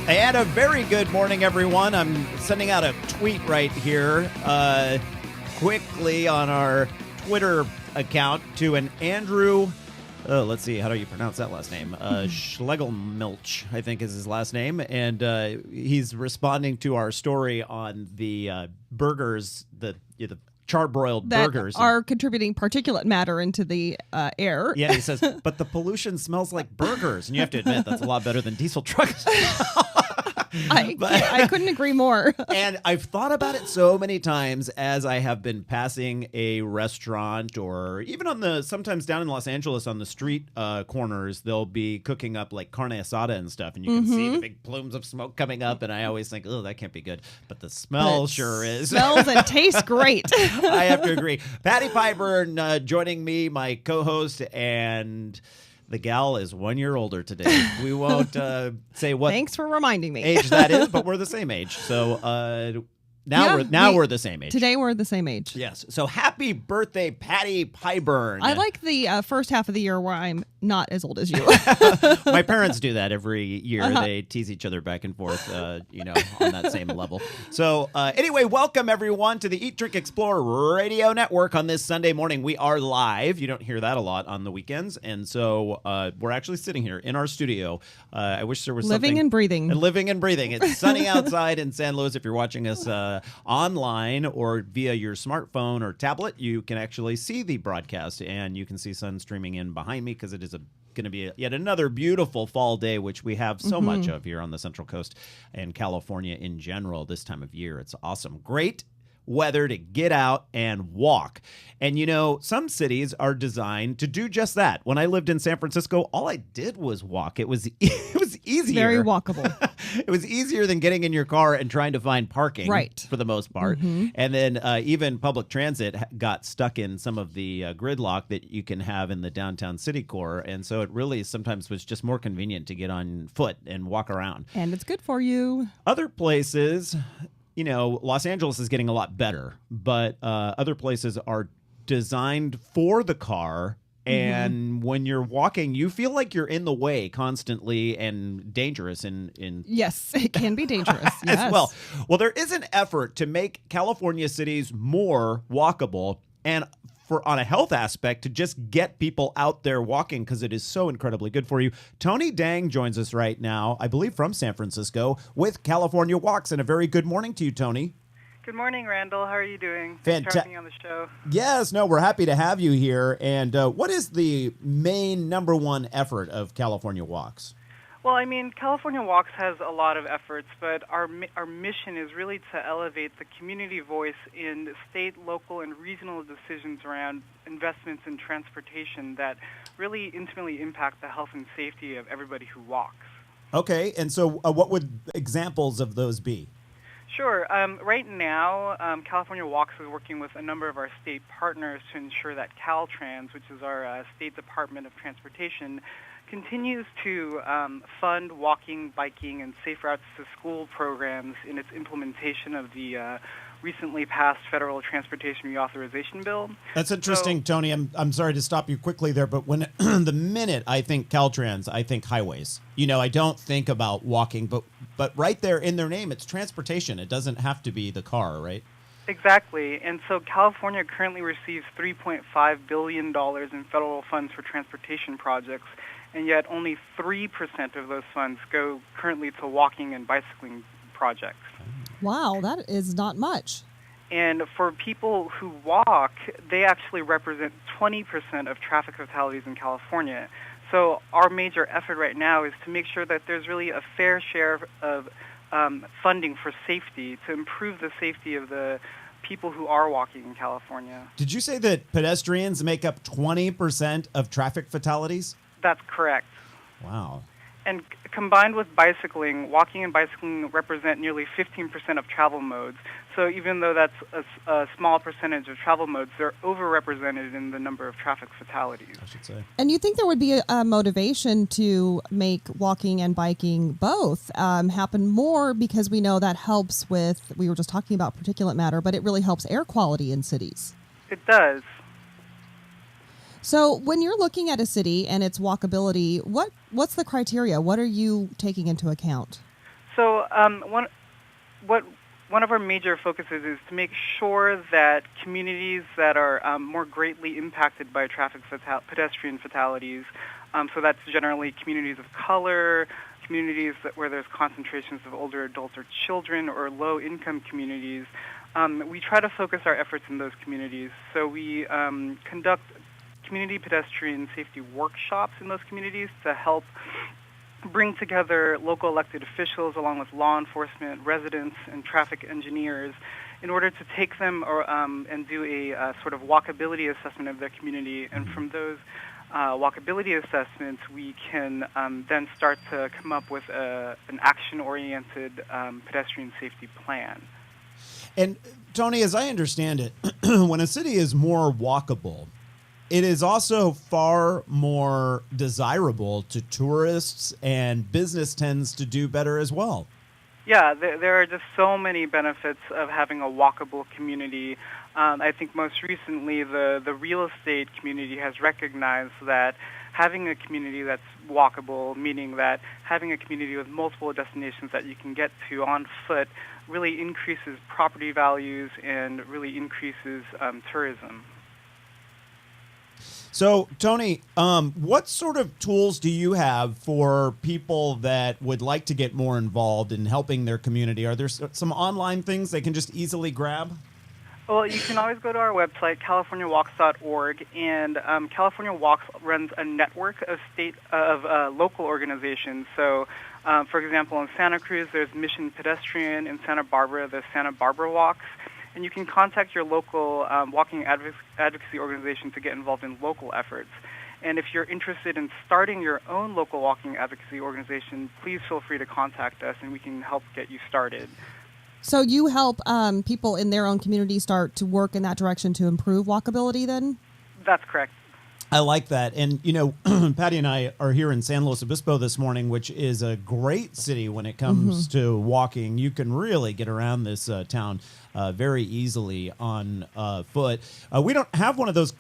And a very good morning, everyone. I'm sending out a tweet right here quickly on our Twitter account to an Andrew, let's see, how do you pronounce that last name? Schlegelmilch, I think is his last name. And he's responding to our story on the burgers, the charbroiled burgers. That are contributing particulate matter into the air. Yeah, he says, but the pollution smells like burgers. And you have to admit, that's a lot better than diesel trucks. I couldn't agree more. And I've thought about it so many times as I have been passing a restaurant, or even sometimes down in Los Angeles on the street corners, they'll be cooking up like carne asada and stuff, and you can see the big plumes of smoke coming up, and I always think, oh, that can't be good. But the smell sure is. Smells and tastes great. I have to agree. Patty Pyburn joining me, my co-host, and the gal is 1 year older today. We won't say what Thanks for reminding me. age that is, but we're the same age. So we're the same age. Today we're the same age. Yes. So happy birthday, Patty Pyburn. I like the first half of the year where I'm not as old as you. My parents do that every year. They tease each other back and forth, on that same level. So anyway, welcome everyone to the Eat, Drink, Explore Radio Network on this Sunday morning. We are live. You don't hear that a lot on the weekends. And so we're actually sitting here in our studio. I wish there was living and breathing. Living and breathing. It's sunny outside in San Luis. If you're watching us online or via your smartphone or tablet, you can actually see the broadcast, and you can see sun streaming in behind me because it is going to be yet another beautiful fall day, which we have so much of here on the Central Coast and California in general this time of year. It's awesome. Great weather to get out and walk. And some cities are designed to do just that. When I lived in San Francisco, all I did was walk. It was easier. Very walkable. It was easier than getting in your car and trying to find parking, right, for the most part. And then even public transit got stuck in some of the gridlock that you can have in the downtown city core. And so it really sometimes was just more convenient to get on foot and walk around. And it's good for you. Other places, Los Angeles is getting a lot better, but other places are designed for the car. And when you're walking, you feel like you're in the way constantly and dangerous. Yes, it can be dangerous. Yes. As well. Well, there is an effort to make California cities more walkable, and on a health aspect, to just get people out there walking because it is so incredibly good for you. Tony Dang joins us right now, I believe from San Francisco, with California Walks. And a very good morning to you, Tony. Good morning, Randall. How are you doing? Thanks for having me on the show. Yes, no, we're happy to have you here. And what is the main number one effort of California Walks? Well, California Walks has a lot of efforts, but our mission is really to elevate the community voice in state, local, and regional decisions around investments in transportation that really intimately impact the health and safety of everybody who walks. Okay, and so what would examples of those be? Sure. Right now, California Walks is working with a number of our state partners to ensure that Caltrans, which is our State Department of Transportation, continues to fund walking, biking, and safe routes to school programs in its implementation of the recently passed federal transportation reauthorization bill. That's interesting, Tony. I'm sorry to stop you quickly there, but when the minute I think Caltrans, I think highways. I don't think about walking, but right there in their name, it's transportation. It doesn't have to be the car, right? Exactly. And so California currently receives $3.5 billion in federal funds for transportation projects, and yet only 3% of those funds go currently to walking and bicycling projects. Wow, that is not much. And for people who walk, they actually represent 20% of traffic fatalities in California. So our major effort right now is to make sure that there's really a fair share of funding for safety to improve the safety of the people who are walking in California. Did you say that pedestrians make up 20% of traffic fatalities? That's correct. Wow. And combined with bicycling, walking and bicycling represent nearly 15% of travel modes. So even though that's a small percentage of travel modes, they're overrepresented in the number of traffic fatalities. I should say. And you think there would be a motivation to make walking and biking both happen more, because we know that helps with, we were just talking about particulate matter, but it really helps air quality in cities. It does. So when you're looking at a city and its walkability, what's the criteria? What are you taking into account? So one of our major focuses is to make sure that communities that are more greatly impacted by pedestrian fatalities, so that's generally communities of color, communities where there's concentrations of older adults or children, or low-income communities, we try to focus our efforts in those communities. So we conduct community pedestrian safety workshops in those communities to help bring together local elected officials along with law enforcement, residents, and traffic engineers in order to take them and do a sort of walkability assessment of their community. And from those walkability assessments, we can then start to come up with an action-oriented pedestrian safety plan. And Tony, as I understand it, when a city is more walkable, it is also far more desirable to tourists, and business tends to do better as well. Yeah, there are just so many benefits of having a walkable community. I think most recently the real estate community has recognized that having a community that's walkable, meaning that having a community with multiple destinations that you can get to on foot, really increases property values and really increases tourism. So, Tony, what sort of tools do you have for people that would like to get more involved in helping their community? Are there some online things they can just easily grab? Well, you can always go to our website, californiawalks.org, and California Walks runs a network of local organizations. So, for example, in Santa Cruz, there's Mission Pedestrian. In Santa Barbara, there's Santa Barbara Walks. And you can contact your local walking advocacy organization to get involved in local efforts. And if you're interested in starting your own local walking advocacy organization, please feel free to contact us, and we can help get you started. So you help people in their own community start to work in that direction to improve walkability then? That's correct. I like that. And, you know, Patty and I are here in San Luis Obispo this morning, which is a great city when it comes to walking. You can really get around this town very easily on foot. We don't have one of those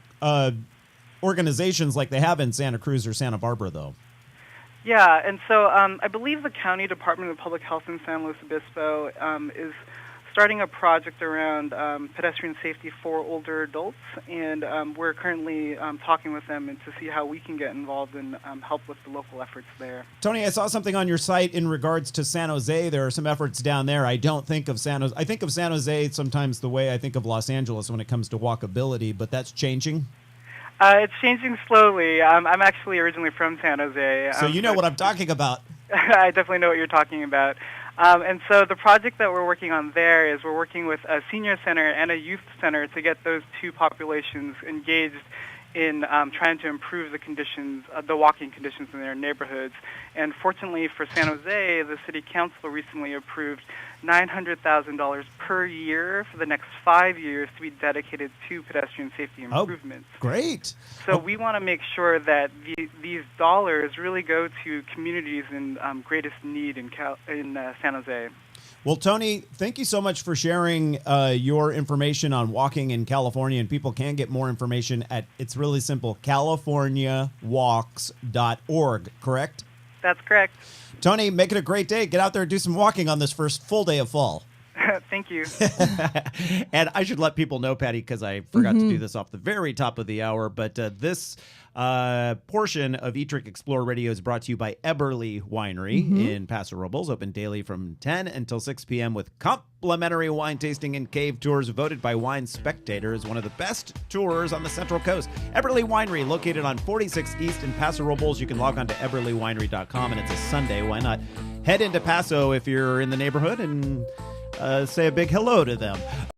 organizations like they have in Santa Cruz or Santa Barbara, though. Yeah, and so I believe the County Department of Public Health in San Luis Obispo is starting a project around pedestrian safety for older adults, and we're currently talking with them and to see how we can get involved and help with the local efforts there. Tony, I saw something on your site in regards to San Jose. There are some efforts down there. I don't think of San Jose. I think of San Jose sometimes the way I think of Los Angeles when it comes to walkability, but that's changing. It's changing slowly. I'm actually originally from San Jose. So you know what I'm talking about. I definitely know what you're talking about. And so the project that we're working on there is we're working with a senior center and a youth center to get those two populations engaged in trying to improve the conditions, the walking conditions in their neighborhoods. And fortunately for San Jose, the city council recently approved $900,000 per year for the next 5 years to be dedicated to pedestrian safety improvements. Oh, great. So we want to make sure that these dollars really go to communities in greatest need in San Jose. Well, Tony, thank you so much for sharing your information on walking in California. And people can get more information at, it's really simple, californiawalks.org, correct? That's correct. Tony, make it a great day. Get out there and do some walking on this first full day of fall. Thank you. And I should let people know, Patty, because I forgot to do this off the very top of the hour, but this portion of E-Trick Explore Radio is brought to you by Eberly Winery in Paso Robles, open daily from 10 until 6 p.m. with complimentary wine tasting and cave tours, voted by Wine Spectator as one of the best tours on the Central Coast. Eberly Winery, located on 46 East in Paso Robles. You can log on to eberlywinery.com, and it's a Sunday. Why not head into Paso if you're in the neighborhood and say a big hello to them.